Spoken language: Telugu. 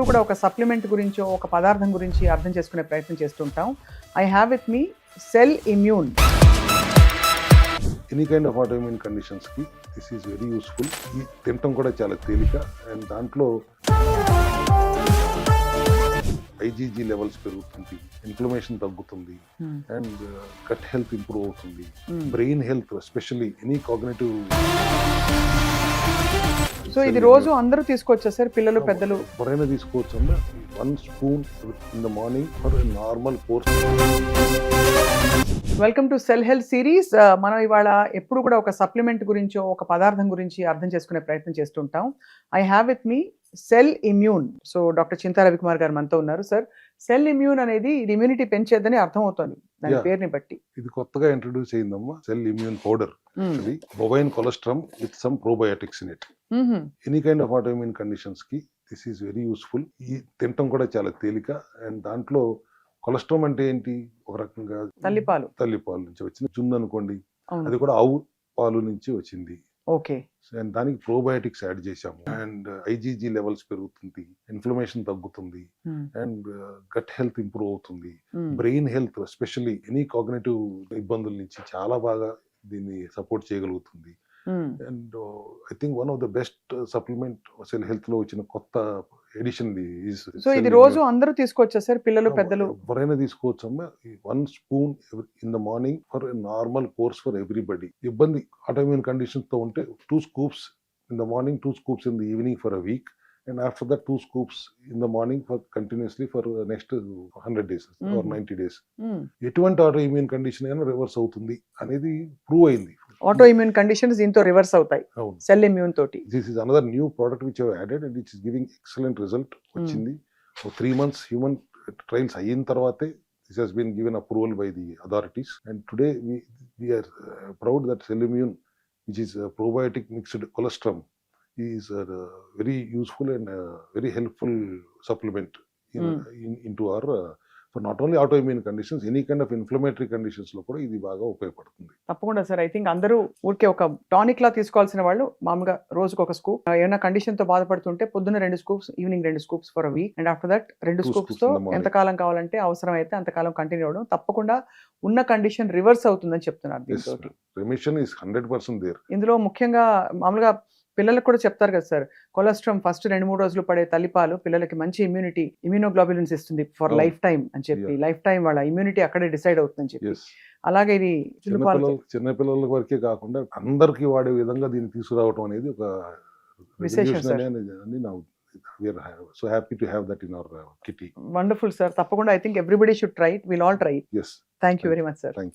ఎప్పుడు కూడా ఒక సప్లిమెంట్ గురించో ఒక పదార్థం గురించి అర్థం చేసుకునే ప్రయత్నం చేస్తుంటాం. I have with me Cell Immune. Any kind of autoimmune కండిషన్స్కి దిస్ ఈజ్ వెరీ యూస్ఫుల్. ఈ తినటం కూడా చాలా తేలిక అండ్ దాంట్లో ఐజీజీ లెవెల్స్ పెరుగుతుంది, ఇన్ఫ్లమేషన్ తగ్గుతుంది అండ్ గట్ హెల్త్ ఇంప్రూవ్ అవుతుంది, brain health especially any cognitive. So ఇది రోజు అందరూ తీసుకోవచ్చా సార్, పిల్లలు పెద్దలు? ఎవరైనా తీసుకోవచ్చు అన్న. 1 spoon in the morning for normal course. Welcome to cell health series. మనం ఇవాళ ఎప్పుడు కూడా ఒక సప్లిమెంట్ గురించో ఒక పదార్థం గురించి అర్థం చేసుకునే ప్రయత్నం చేస్తుంటాం. I have with me Cell Immune. So doctor Chinta Ravikumar garu మనతో ఉన్నారు. సార్, సెల్ ఇమ్యూన్ అనేది ఇది ఇమ్యూనిటీ పెంచేదని అర్థం అవుతుంది దాని పేరుని బట్టి. ఇది కొత్తగా ఇంట్రడ్యూస్ అయిందమ్మా, Cell Immune powder. Bovine colostrum with some probiotics in it. Any kind of autoimmune conditions కి దిస్ ఈజ్ వెరీ యూస్ఫుల్. ఈ తినటం కూడా చాలా తేలిక అండ్ దాంట్లో కొలెస్ట్రామ్ అంటే ఏంటి, ఒక రకంగా తల్లిపాలు నుంచి వచ్చిన జున్ను అనుకోండి, అది కూడా ఆవు పాలు నుంచి వచ్చింది. ఓకే. అండ్ దానికి ప్రోబయోటిక్స్ యాడ్ చేశాము అండ్ ఐజీజీ లెవెల్స్ పెరుగుతుంది, ఇన్ఫ్లమేషన్ తగ్గుతుంది అండ్ గట్ హెల్త్ ఇంప్రూవ్ అవుతుంది, brain health especially any cognitive ఇబ్బందుల నుంచి చాలా బాగా దీన్ని సపోర్ట్ చేయగలుగుతుంది. And I think one of the best supplement cell health లో వచ్చిన కొత్త ఎడిషన్. సో ఇది రోజు అందరూ తీసుకోవచ్చా సార్, పిల్లలు పెద్దలు? ఎవరైనా తీసుకోవచ్చు అమ్మా. 1 spoon in the morning for normal course for everybody. ఇబ్బంది ఆటోఇమ్యూన్ కండిషన్స్ తో ఉంటే 2 scoops in the morning, 2 scoops in the evening for a week and after that 2 scoops in the morning for continuously for next 100 days or 90 days. ఎటువంటి ఆటోఇమ్యూన్ కండిషన్ అయినా రివర్స్ అవుతుంది అనేది ప్రూవ్ అయింది. ఆటోఇమ్యూన్ కండిషన్స్ దీంతో రివర్స్ అవుతాయి సెల్ ఇమ్యూన్ తోటి. This is another new product which have added and it is giving excellent result. వచ్చింది 3 months హ్యూమన్ ట్రయల్స్ అయిన తర్వాతే this has been given approval by the authorities and today we are proud that cell immune, which is a probiotic mixed colostrum, is a very useful and very helpful supplement into our for not only autoimmune conditions, any kind of inflammatory conditions లో కూడా ఇది బాగా ఉపయోగపడుతుంది. తప్పకుండా సార్. ఐ థింక్ అందరూ ఊరికే ఒక టానిక్ లా తీసుకోవాల్సిన వాళ్ళు మామూలుగా రోజుకు ఒక స్కూప్, ఏమైనా కండిషన్ తో బాధపడుతుంటే పొద్దున్న 2 scoops, evening 2 scoops for a week and after that 2 scoops తో ఎంతకాలం కావాలంటే అవసరం అయితే అంతకాలం కంటిన్యూ అవ్వడం. తప్పకుండా ఉన్న కండిషన్ రివర్స్ అవుతుందని చెప్తున్నారు. దీంతో రిమిషన్ ఇస్ 100% దేర్. ఇందులో ముఖ్యంగా మామూలుగా పిల్లలకు కూడా చెప్తారు కదా సార్, కొలెస్ట్రామ్ ఫస్ట్ 2-3 రోజులు పడే తల్లిపాలు పిల్లలకి మంచి ఇమ్యూనోగ్లోబులిన్స్ ఇస్తుంది ఫర్ లైఫ్ టైం అని చెప్పి, లైఫ్ టైం వాళ్ళ ఇమ్యూనిటీ అక్కడే డిసైడ్ అవుతుందని చెప్పి. అలాగే ఇది చిన్నపిల్లల వరకే కాకుండా అందరికి వాడే విధంగా దీన్ని తీసుకురావడం అనేది ఒక విశేషం sir. So happy to have that in our kitty. Wonderful sir. తప్పకుండా I think everybody should try it. We'll all try it. Yes. Thank you very much sir. Thank you.